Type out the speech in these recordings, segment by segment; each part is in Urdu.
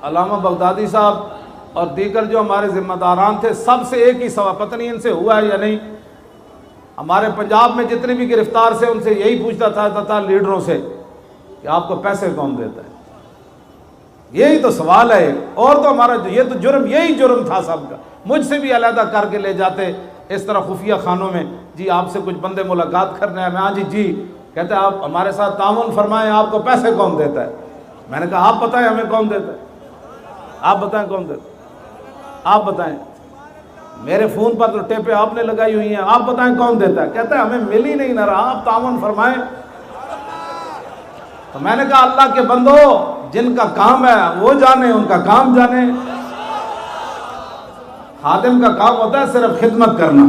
علامہ بغدادی صاحب اور دیگر جو ہمارے ذمہ داران تھے، سب سے ایک ہی سوال، پتہ نہیں ان سے ہوا ہے یا نہیں، ہمارے پنجاب میں جتنے بھی گرفتار سے ان سے یہی پوچھتا تھا لیڈروں سے کہ آپ کو پیسے کون دیتا ہے؟ یہی تو سوال ہے، اور تو ہمارا یہ تو جرم، یہی جرم تھا سب کا۔ مجھ سے بھی علیحدہ کر کے لے جاتے اس طرح خفیہ خانوں میں، جی آپ سے کچھ بندے ملاقات کرنے ہیں، میں ہاں جی کہتے ہیں آپ ہمارے ساتھ تعاون فرمائیں، آپ کو پیسے کون دیتا ہے؟ میں نے کہا آپ بتائیں ہمیں کون دیتا ہے، آپ بتائیں کون دیتا ہے، آپ بتائیں، میرے فون پر تو ٹیپیں آپ نے لگائی ہوئی ہیں، آپ بتائیں کون دیتا ہے؟ کہتا ہے ہمیں مل ہی نہیں نہ رہا، آپ تعاون فرمائیں۔ تو میں نے کہا اللہ کے بندو، جن کا کام ہے وہ جانے، ان کا کام جانے۔ خادم کا کام ہوتا ہے صرف خدمت کرنا،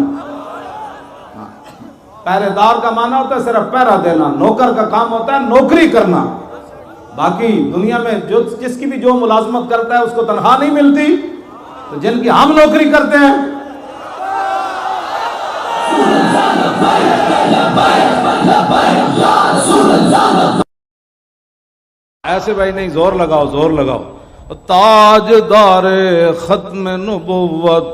پہرے دار کا معنی ہوتا ہے صرف پہرا دینا، نوکر کا کام ہوتا ہے نوکری کرنا۔ باقی دنیا میں جس کی بھی جو ملازمت کرتا ہے اس کو تنخواہ نہیں ملتی، تو جن کی ہم نوکری کرتے ہیں، ایسے بھائی نہیں، زور لگاؤ زور لگاؤ۔ تاجدار ختم نبوت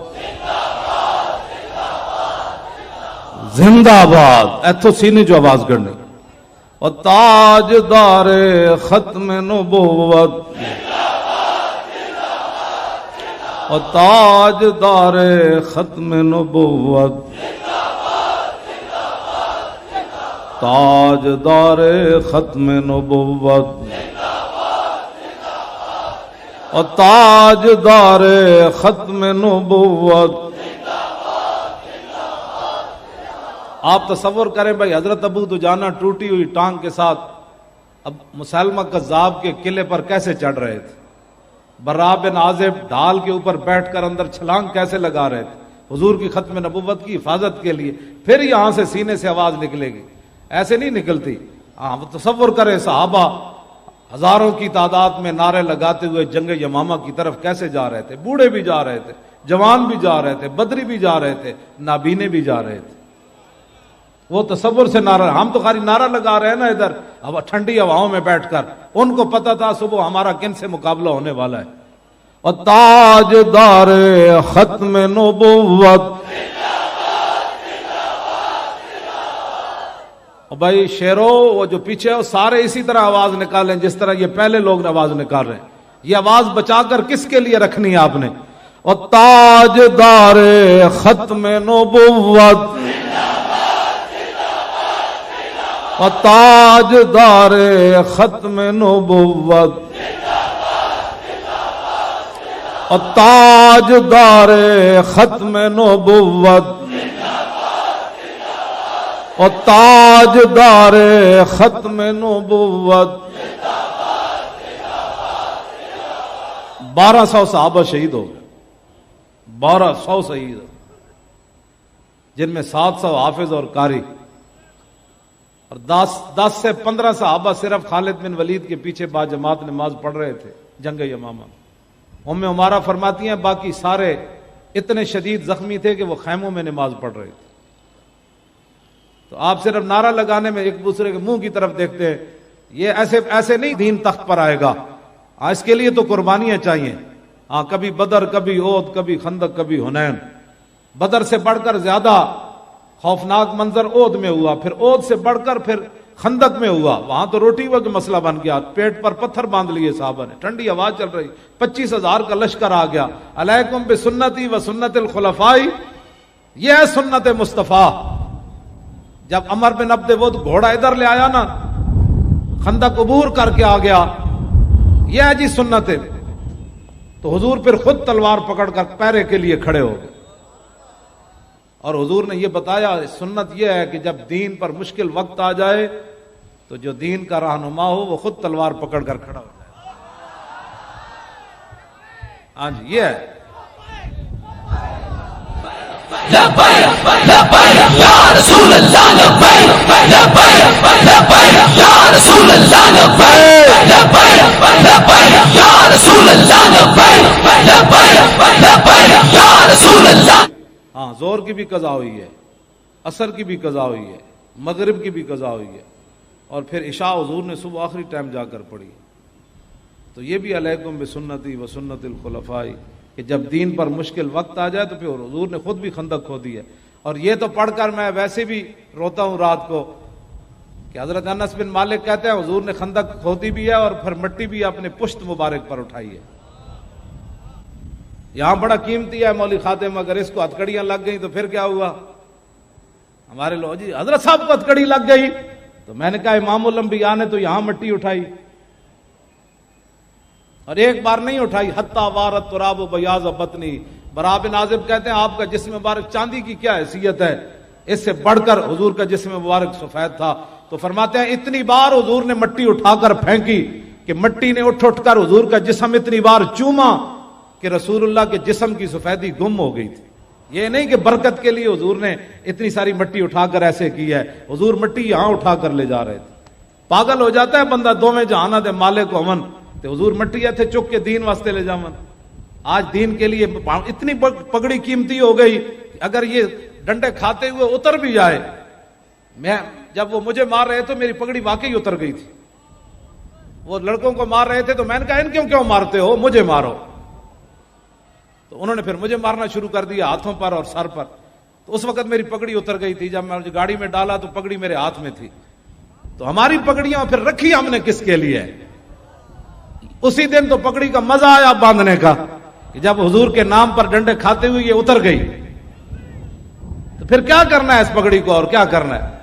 زندہ باد، ایتھو سینے جو آواز کرنے، اور تاجدار ختم نبوت، اور تاجدار ختم نبوت، تاجدار ختم نبوت، اور تاجدار ختم نبوت۔ آپ تصور کریں بھائی، حضرت ابو دجانہ ٹوٹی ہوئی ٹانگ کے ساتھ اب مسلمہ کذاب کے قلعے پر کیسے چڑھ رہے تھے، برا بن عازب ڈھال کے اوپر بیٹھ کر اندر چھلانگ کیسے لگا رہے تھے حضور کی ختم نبوت کی حفاظت کے لیے، پھر یہاں سے سینے سے آواز نکلے گی، ایسے نہیں نکلتی۔ تصور کریں صحابہ ہزاروں کی تعداد میں نعرے لگاتے ہوئے جنگ یمامہ کی طرف کیسے جا رہے تھے، بوڑھے بھی جا رہے تھے، جوان بھی جا رہے تھے، بدری بھی جا رہے تھے، نابینے بھی جا رہے تھے۔ وہ تصور سے نعرہ، ہم تو خالی نعرہ لگا رہے ہیں نا ادھر اب ٹھنڈی ہواؤں میں بیٹھ کر، ان کو پتا تھا صبح ہمارا کن سے مقابلہ ہونے والا ہے۔ اور تاجدار ختم نبوت، اور بھائی شیرو وہ جو پیچھے وہ سارے اسی طرح آواز نکالیں جس طرح یہ پہلے لوگ آواز نکال رہے ہیں۔ یہ آواز بچا کر کس کے لیے رکھنی ہے آپ نے؟ اور تاجدار ختم نبوت، اور تاجدار ختم نبوت، اور تاجدار ختم نبوت، اور تاجدار ختم نبوت۔ 1200 صحابہ شہید ہو گئے، 1200 شہید، جن میں 700 حافظ اور قاری، اور 10 سے 15 صحابہ صرف خالد بن ولید کے پیچھے با جماعت نماز پڑھ رہے تھے جنگ یمامہ میں۔ ام عمارہ فرماتی ہیں باقی سارے اتنے شدید زخمی تھے کہ وہ خیموں میں نماز پڑھ رہے تھے۔ تو آپ صرف نعرہ لگانے میں ایک دوسرے کے منہ کی طرف دیکھتے ہیں، یہ ایسے نہیں دین تخت پر آئے گا، اس کے لیے تو قربانیاں چاہیے۔ کبھی بدر، کبھی احد، کبھی خندق، کبھی حنین۔ بدر سے بڑھ کر زیادہ خوفناک منظر احد میں ہوا، پھر احد سے بڑھ کر پھر خندق میں ہوا، وہاں تو روٹی کا مسئلہ بن گیا، پیٹ پر پتھر باندھ لیے صحابہ نے، ٹھنڈی ہوا چل رہی، 25,000 کا لشکر آ گیا۔ علیکم بسنتی و سنت الخلفاء، یہ ہے سنت مصطفیٰ۔ جب عمر بن عبد ود گھوڑا ادھر لے آیا نا، خندق عبور کر کے آ گیا، یہ ہے جی سنت ہے، تو حضور پھر خود تلوار پکڑ کر پہرے کے لیے کھڑے ہو گئے، اور حضور نے یہ بتایا سنت یہ ہے کہ جب دین پر مشکل وقت آ جائے تو جو دین کا رہنما ہو وہ خود تلوار پکڑ کر کھڑا ہو جائے۔ ہاں جی یہ ہے۔ لبیک لبیک یا رسول اللہ، لبیک لبیک لبیک یا رسول اللہ، لبیک لبیک لبیک یا رسول اللہ، لبیک لبیک لبیک یا رسول اللہ۔ ہاں زور کی بھی قضا ہوئی ہے، عصر کی بھی قضا ہوئی ہے، مغرب کی بھی قضا ہوئی ہے، اور پھر عشاء حضور نے صبح آخری ٹائم جا کر پڑھی۔ تو یہ بھی علیکم بسنتی و سنت الخلفاء کہ جب دین پر مشکل وقت آ جائے تو پھر حضور نے خود بھی خندق کھودی ہے. اور یہ تو پڑھ کر میں ویسے بھی روتا ہوں رات کو کہ حضرت انس بن مالک کہتے ہیں حضور نے خندق کھودی بھی ہے اور پھر مٹی بھی اپنے پشت مبارک پر اٹھائی ہے. یہاں بڑا قیمتی ہے مولوی خاتم، اگر اس کو ہتھکڑیاں لگ گئیں تو پھر کیا ہوا؟ ہمارے لوگ جی حضرت صاحب کو ہتھکڑی لگ گئی، تو میں نے کہا امام الانبیاء نے تو یہاں مٹی اٹھائی اور ایک بار نہیں اٹھائی. حتی وارت تراب و بیاض بطنی. برا بن عازب کہتے ہیں آپ کا جسم مبارک چاندی کی کیا حیثیت ہے، اس سے بڑھ کر حضور کا جسم مبارک سفید تھا. تو فرماتے ہیں اتنی بار حضور نے مٹی اٹھا کر پھینکی کہ مٹی نے اٹھ کر حضور کا جسم اتنی بار چوما کہ رسول اللہ کے جسم کی سفیدی گم ہو گئی تھی. یہ نہیں کہ برکت کے لیے حضور نے اتنی ساری مٹی اٹھا کر ایسے کی ہے، حضور مٹی یہاں اٹھا کر لے جا رہے تھے. پاگل ہو جاتا ہے بندہ دو میں جہانا دے مالک و امن، تو حضور مٹی تھے چک کے دین واسطے لے جامن. آج دین کے لیے اتنی پگڑی قیمتی ہو گئی کہ اگر یہ ڈنڈے کھاتے ہوئے اتر بھی جائے، میں جب وہ مجھے مار رہے تو میری پگڑی واقعی اتر گئی تھی. وہ لڑکوں کو مار رہے تھے تو میں نے کہا ان کیوں مارتے ہو، مجھے مارو. تو انہوں نے پھر مجھے مارنا شروع کر دیا ہاتھوں پر اور سر پر. تو اس وقت میری پگڑی اتر گئی تھی. جب میں گاڑی میں ڈالا تو پگڑی میرے ہاتھ میں تھی. تو ہماری پگڑیاں پھر رکھی ہم نے کس کے لیے؟ اسی دن تو پگڑی کا مزہ آیا باندھنے کا کہ جب حضور کے نام پر ڈنڈے کھاتے ہوئے یہ اتر گئی، تو پھر کیا کرنا ہے اس پگڑی کو اور کیا کرنا ہے؟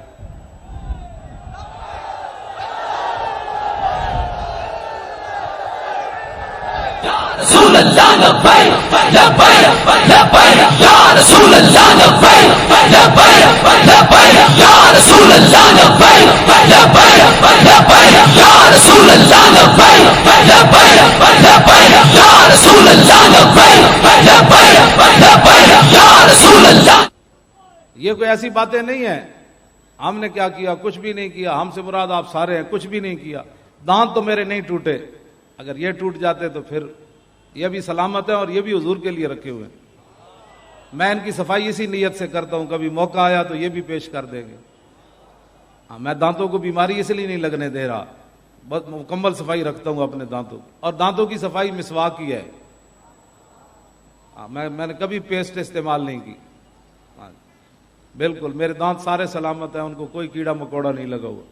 رسول اللہ لبیک لبیک لبیک یا رسول اللہ لبیک لبیک لبیک یا رسول اللہ لبیک لبیک لبیک یا رسول اللہ لبیک لبیک لبیک یا رسول اللہ لبیک لبیک لبیک یا رسول اللہ. یہ کوئی ایسی باتیں نہیں ہیں ہم نے کیا کیا، کچھ بھی نہیں کیا، ہم سے مراد آپ سارے ہیں، کچھ بھی نہیں کیا. دانت تو میرے نہیں ٹوٹے، اگر یہ ٹوٹ جاتے تو پھر یہ بھی سلامت ہے اور یہ بھی حضور کے لیے رکھے ہوئے ہیں. میں ان کی صفائی اسی نیت سے کرتا ہوں، کبھی موقع آیا تو یہ بھی پیش کر دیں گے. ہاں میں دانتوں کو بیماری اس لیے نہیں لگنے دے رہا، بس مکمل صفائی رکھتا ہوں اپنے دانتوں، اور دانتوں کی صفائی مسواک کی ہے. میں نے کبھی پیسٹ استعمال نہیں کی. بالکل میرے دانت سارے سلامت ہیں، ان کو کوئی کیڑا مکوڑا نہیں لگا ہوا.